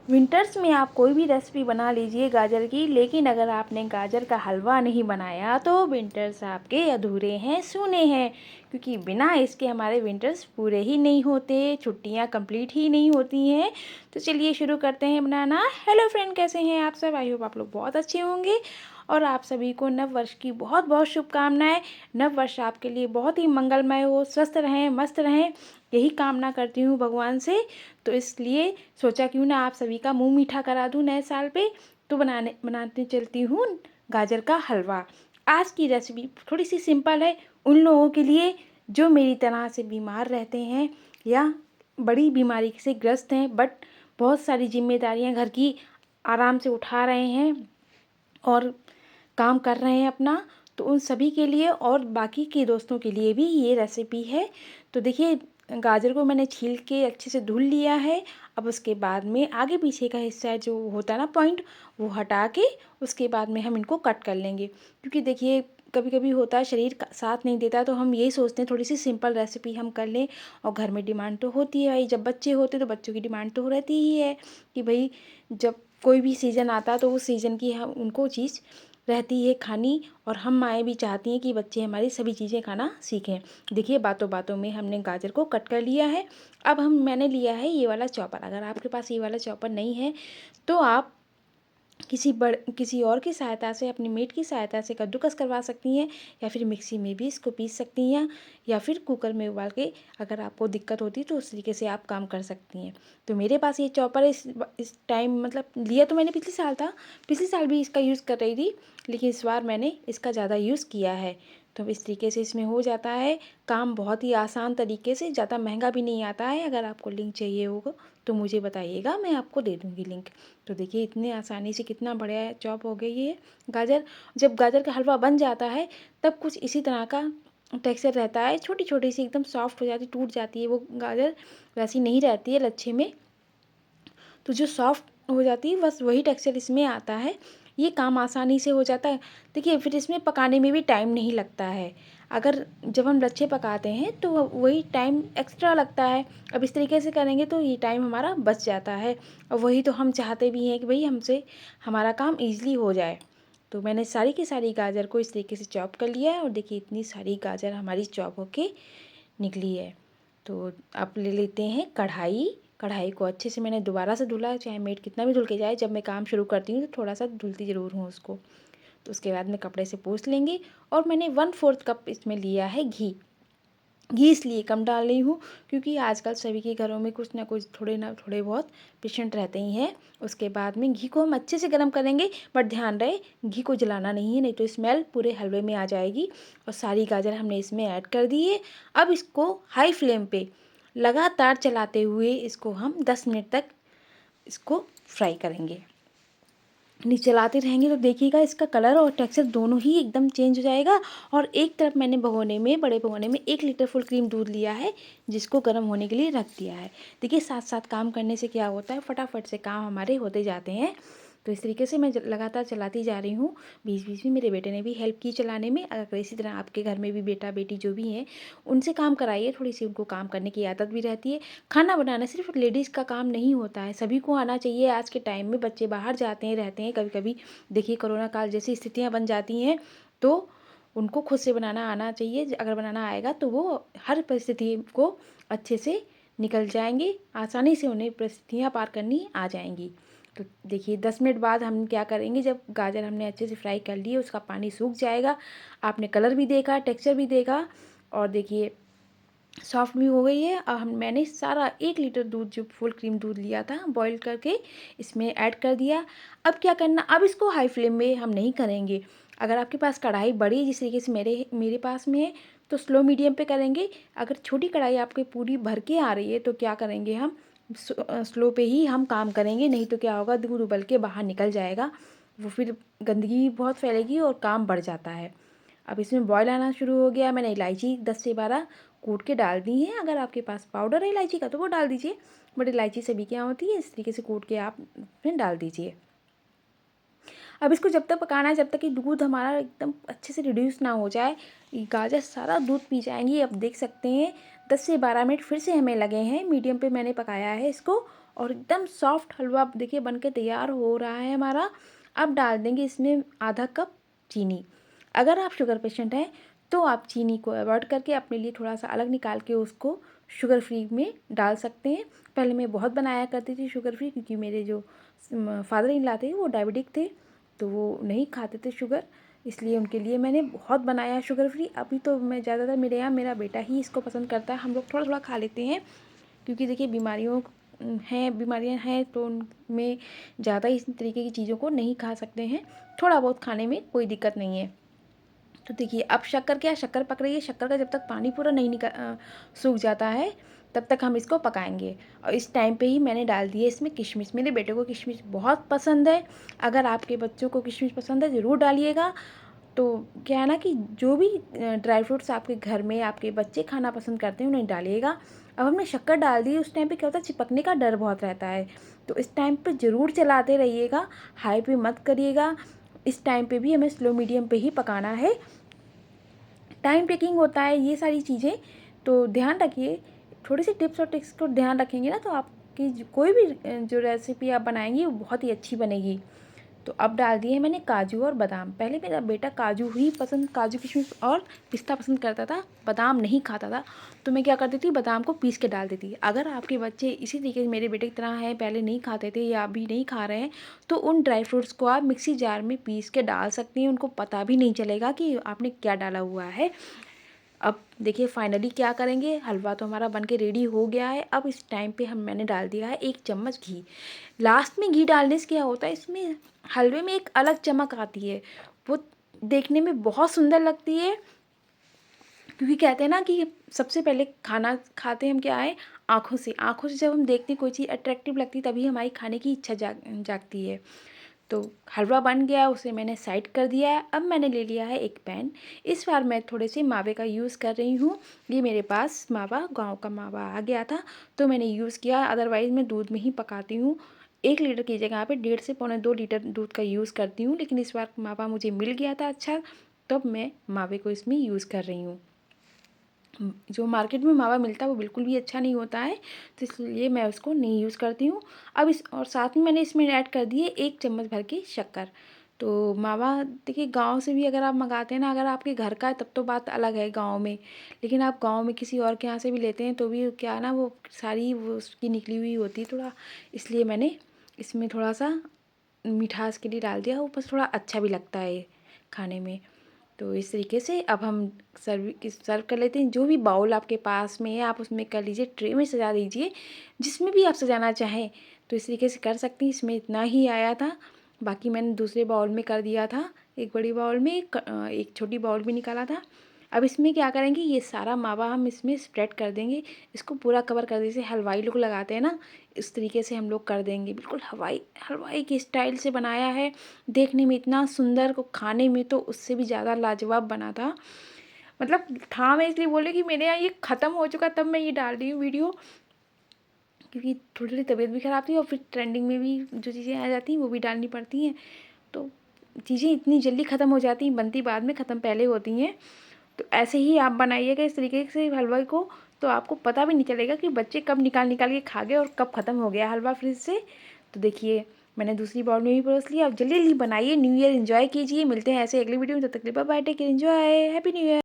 Winters में आप कोई भी रेसिपी बना लीजिए गाजर की, लेकिन अगर आपने गाजर का हलवा नहीं बनाया तो विंटर्स आपके अधूरे हैं, सूने हैं। क्योंकि बिना इसके हमारे विंटर्स पूरे ही नहीं होते, छुट्टियां कंप्लीट ही नहीं होती हैं। तो चलिए शुरू करते हैं बनाना। हेलो फ्रेंड, कैसे हैं आप सब? आई होप आप लोग बहुत अच्छे होंगे। और आप सभी को नव वर्ष की बहुत बहुत शुभकामनाएं। नव वर्ष आपके लिए बहुत ही मंगलमय हो, स्वस्थ रहें, मस्त रहें, यही कामना करती हूँ भगवान से। तो इसलिए सोचा क्यों ना आप सभी का मुंह मीठा करा दूं नए साल पे। तो बनाते चलती हूँ गाजर का हलवा। आज की रेसिपी थोड़ी सी सिंपल है उन लोगों के लिए जो मेरी तरह से बीमार रहते हैं या बड़ी बीमारी से ग्रस्त हैं, बट बहुत सारी जिम्मेदारियां घर की आराम से उठा रहे हैं और काम कर रहे हैं अपना। तो उन सभी के लिए और बाकी के दोस्तों के लिए भी ये रेसिपी है। तो देखिए, गाजर को मैंने छील के अच्छे से धुल लिया है। अब उसके बाद में आगे पीछे का हिस्सा जो होता है ना पॉइंट, वो हटा के उसके बाद में हम इनको कट कर लेंगे। क्योंकि देखिए, कभी कभी होता है शरीर का साथ नहीं देता, तो हम यही सोचते हैं थोड़ी सी सिंपल रेसिपी हम कर लें। और घर में डिमांड तो होती है भाई, जब बच्चे होते तो बच्चों की डिमांड तो रहती ही है कि भाई जब कोई भी सीज़न आता है तो उस सीज़न की हम उनको चीज़ रहती है खानी। और हम माएँ भी चाहती हैं कि बच्चे हमारी सभी चीज़ें खाना सीखें। देखिए, बातों बातों में हमने गाजर को कट कर लिया है। अब मैंने लिया है ये वाला चॉपर। अगर आपके पास ये वाला चॉपर नहीं है तो आप किसी और की सहायता से, अपनी मेड की सहायता से कद्दूकस करवा सकती हैं, या फिर मिक्सी में भी इसको पीस सकती हैं, या फिर कुकर में उबाल के अगर आपको दिक्कत होती है तो उस तरीके से आप काम कर सकती हैं। तो मेरे पास ये चॉपर इस टाइम, मतलब लिया तो मैंने पिछले साल था, पिछले साल भी इसका यूज़ कर रही थी, लेकिन इस बार मैंने इसका ज़्यादा यूज़ किया है। तो इस तरीके से इसमें हो जाता है काम बहुत ही आसान तरीके से, ज़्यादा महंगा भी नहीं आता है। अगर आपको लिंक चाहिए होगा तो मुझे बताइएगा, मैं आपको दे दूँगी लिंक। तो देखिए, इतने आसानी से कितना बढ़िया चॉप हो गई ये गाजर। जब गाजर का हलवा बन जाता है तब कुछ इसी तरह का टेक्सचर रहता है, छोटी छोटी सी एकदम सॉफ्ट हो जाती, टूट जाती है वो गाजर, वैसी नहीं रहती है लच्छे में। तो जो सॉफ्ट हो जाती है बस वही टेक्सचर इसमें आता है। ये काम आसानी से हो जाता है। देखिए, फिर इसमें पकाने में भी टाइम नहीं लगता है। अगर जब हम लच्छे पकाते हैं तो वही टाइम एक्स्ट्रा लगता है। अब इस तरीके से करेंगे तो ये टाइम हमारा बच जाता है। और वही तो हम चाहते भी हैं कि भाई हमसे हमारा काम ईज़िली हो जाए। तो मैंने सारी की सारी गाजर को इस तरीके से चॉप कर लिया है, और देखिए इतनी सारी गाजर हमारी चॉप होके निकली है। तो आप ले लेते हैं कढ़ाई। कढ़ाई को अच्छे से मैंने दोबारा से धुला, चाहे मेड कितना भी धुल के जाए, जब मैं काम शुरू करती हूँ तो थोड़ा सा धुलती ज़रूर हूँ उसको। तो उसके बाद में कपड़े से पोंछ लेंगे। और मैंने 1/4 कप इसमें लिया है घी। घी इसलिए कम डाल रही हूँ क्योंकि आजकल सभी के घरों में कुछ ना कुछ, थोड़े ना थोड़े बहुत पेशेंट रहते ही हैं। उसके बाद में घी को हम अच्छे से गर्म करेंगे, बट ध्यान रहे घी को जलाना नहीं है, नहीं तो स्मेल पूरे हलवे में आ जाएगी। और सारी गाजर हमने इसमें ऐड कर दी है। अब इसको हाई फ्लेम पे लगातार चलाते हुए इसको हम 10 मिनट तक इसको फ्राई करेंगे। नहीं चलाते रहेंगे तो देखिएगा इसका कलर और टेक्सचर दोनों ही एकदम चेंज हो जाएगा। और एक तरफ मैंने भगोने में, बड़े भगोने में 1 लीटर फुल क्रीम दूध लिया है, जिसको गर्म होने के लिए रख दिया है। देखिए, साथ साथ काम करने से क्या होता है, फटाफट से काम हमारे होते जाते हैं। तो इस तरीके से मैं लगातार चलाती जा रही हूँ। बीच बीच में मेरे बेटे ने भी हेल्प की चलाने में। अगर इसी तरह आपके घर में भी बेटा बेटी जो भी हैं, उनसे काम कराइए, थोड़ी सी उनको काम करने की आदत भी रहती है। खाना बनाना सिर्फ लेडीज़ का काम नहीं होता है, सभी को आना चाहिए। आज के टाइम में बच्चे बाहर जाते हैं, रहते हैं, कभी कभी देखिए कोरोना काल जैसी स्थितियाँ बन जाती हैं, तो उनको खुद से बनाना आना चाहिए। अगर बनाना आएगा तो वो हर परिस्थिति को अच्छे से निकल जाएंगे, आसानी से उन्हें परिस्थितियाँ पार करनी आ जाएंगी। तो देखिए 10 मिनट बाद हम क्या करेंगे, जब गाजर हमने अच्छे से फ्राई कर लिए, उसका पानी सूख जाएगा, आपने कलर भी देखा, टेक्सचर भी देखा, और देखिए सॉफ्ट भी हो गई है। अब मैंने सारा 1 लीटर दूध, जो फुल क्रीम दूध लिया था बॉईल करके, इसमें ऐड कर दिया। अब क्या करना, अब इसको हाई फ्लेम में हम नहीं करेंगे। अगर आपके पास कढ़ाई बड़ी है, जिस तरीके से मेरे पास में है, तो स्लो मीडियम पे करेंगे। अगर छोटी कढ़ाई आपकी पूरी भर के आ रही है तो क्या करेंगे, हम स्लो पे ही हम काम करेंगे। नहीं तो क्या होगा, दूध उबल के बाहर निकल जाएगा, वो फिर गंदगी बहुत फैलेगी और काम बढ़ जाता है। अब इसमें बॉयल आना शुरू हो गया। मैंने इलायची 10 से 12 कूट के डाल दी है। अगर आपके पास पाउडर है इलायची का तो वो डाल दीजिए, बट इलायची सभी के यहाँ होती है, इस तरीके से कूट के आप इसमें डाल दीजिए। अब इसको जब तक पकाना है, जब तक कि दूध हमारा एकदम अच्छे से रिड्यूस ना हो जाए। गाजर सारा दूध पी जाएंगी। अब देख सकते हैं 10 से 12 मिनट फिर से हमें लगे हैं, मीडियम पे मैंने पकाया है इसको। और एकदम सॉफ्ट हलवा देखिए बन के तैयार हो रहा है हमारा। अब डाल देंगे इसमें आधा कप चीनी। अगर आप शुगर पेशेंट हैं तो आप चीनी को अवॉइड करके अपने लिए थोड़ा सा अलग निकाल के उसको शुगर फ्री में डाल सकते हैं। पहले मैं बहुत बनाया करती थी शुगर फ्री, क्योंकि मेरे जो फादर इन लॉ थे वो डायबिटिक थे, तो वो नहीं खाते थे शुगर, इसलिए उनके लिए मैंने बहुत बनाया शुगर फ्री। अभी तो मैं ज़्यादातर मेरे यहाँ मेरा बेटा ही इसको पसंद करता है, हम लोग थोड़ा थोड़ा खा लेते हैं, क्योंकि देखिए बीमारियाँ हैं तो उनमें ज़्यादा इस तरीके की चीज़ों को नहीं खा सकते हैं, थोड़ा बहुत खाने में कोई दिक्कत नहीं है। तो देखिए अब शक्कर पक रही है। शक्कर का जब तक पानी पूरा नहीं सूख जाता है तब तक हम इसको पकाएंगे। और इस टाइम पे ही मैंने डाल दी है इसमें किशमिश। मेरे बेटे को किशमिश बहुत पसंद है। अगर आपके बच्चों को किशमिश पसंद है ज़रूर डालिएगा। तो क्या है ना कि जो भी ड्राई फ्रूट्स आपके घर में आपके बच्चे खाना पसंद करते हैं उन्हें डालिएगा। अब हमने शक्कर डाल दी, उस टाइम पे क्या होता है चिपकने का डर बहुत रहता है, तो इस टाइम पे ज़रूर चलाते रहिएगा, हाई पे मत करिएगा। इस टाइम पे भी हमें स्लो मीडियम पे ही पकाना है। टाइम टेकिंग होता है ये सारी चीज़ें, तो ध्यान रखिए। थोड़ी सी टिप्स और ट्रिक्स को ध्यान रखेंगे ना तो आपकी कोई भी जो रेसिपी आप बनाएंगी वो बहुत ही अच्छी बनेगी। तो अब डाल दिए मैंने काजू और बादाम। पहले मेरा बेटा काजू किशमिश और पिस्ता पसंद करता था, बादाम नहीं खाता था, तो मैं क्या करती थी बादाम को पीस के डाल देती। अगर आपके बच्चे इसी तरीके से मेरे बेटे की तरह हैं, पहले नहीं खाते थे या अभी नहीं खा रहे हैं, तो उन ड्राई फ्रूट्स को आप मिक्सी जार में पीस के डाल सकती हैं, उनको पता भी नहीं चलेगा कि आपने क्या डाला हुआ है। अब देखिए फाइनली क्या करेंगे, हलवा तो हमारा बनके रेडी हो गया है। अब इस टाइम पे मैंने डाल दिया है 1 चम्मच घी। लास्ट में घी डालने से क्या होता है, इसमें हलवे में एक अलग चमक आती है, वो देखने में बहुत सुंदर लगती है। क्योंकि कहते हैं ना कि सबसे पहले खाना खाते हम क्या है, आँखों से जब हम देखते हैं कोई चीज़ अट्रैक्टिव लगती है तभी हमारी खाने की इच्छा जागती है। तो हलवा बन गया, उसे मैंने साइड कर दिया है। अब मैंने ले लिया है एक पैन। इस बार मैं थोड़े से मावे का यूज़ कर रही हूँ। ये मेरे पास मावा गांव का मावा आ गया था तो मैंने यूज़ किया, अदरवाइज़ मैं दूध में ही पकाती हूँ। 1 लीटर की जगह पे 1.5 से पौने 2 लीटर दूध का यूज़ करती हूँ, लेकिन इस बार मावा मुझे मिल गया था अच्छा, तब मैं मावे को इसमें यूज़ कर रही हूँ। जो मार्केट में मावा मिलता है वो बिल्कुल भी अच्छा नहीं होता है, तो इसलिए मैं उसको नहीं यूज़ करती हूँ। अब और साथ में मैंने इसमें ऐड कर दिए 1 चम्मच भर के शक्कर। तो मावा देखिए गाँव से भी अगर आप मंगाते हैं ना, अगर आपके घर का है तब तो बात अलग है गाँव में, लेकिन आप गाँव में किसी और के यहाँ से भी लेते हैं तो भी क्या है ना, वो सारी वो उसकी निकली हुई होती है थोड़ा, इसलिए मैंने इसमें थोड़ा सा मिठास के लिए डाल दिया, ऊपर से थोड़ा अच्छा भी लगता है खाने में। तो इस तरीके से अब हम सर्व कर लेते हैं। जो भी बाउल आपके पास में है आप उसमें कर लीजिए, ट्रे में सजा दीजिए, जिसमें भी आप सजाना चाहें तो इस तरीके से कर सकती हैं। इसमें इतना ही आया था, बाकी मैंने दूसरे बाउल में कर दिया था, एक बड़ी बाउल में एक छोटी बाउल भी निकाला था। अब इसमें क्या करेंगे, ये सारा मावा हम इसमें स्प्रेड कर देंगे, इसको पूरा कवर कर दें, जैसे हलवाई लोग लगाते हैं ना, इस तरीके से हम लोग कर देंगे। बिल्कुल हलवाई के स्टाइल से बनाया है, देखने में इतना सुंदर, को खाने में तो उससे भी ज़्यादा लाजवाब बना था। मतलब था, मैं इसलिए बोले कि मेरे यहाँ ये ख़त्म हो चुका तब मैं ये डाल रही हूँ वीडियो, क्योंकि थोड़ी थोड़ी तबीयत भी ख़राब थी और फिर ट्रेंडिंग में भी जो चीज़ें आ जाती हैं वो भी डालनी पड़ती हैं, तो चीज़ें इतनी जल्दी ख़त्म हो जाती हैं, बनती बाद में ख़त्म पहले होती हैं। तो ऐसे ही आप बनाइएगा इस तरीके से हलवा को, तो आपको पता भी नहीं चलेगा कि बच्चे कब निकाल निकाल के खा गए और कब ख़त्म हो गया हलवा फ्रिज से। तो देखिए मैंने दूसरी बाउल में भी परोस लिया। अब जल्दी जल्दी बनाइए, न्यू ईयर एंजॉय कीजिए। मिलते हैं ऐसे अगली वीडियो में, तब तक के लिए bye bye, take care, enjoy, happy new year.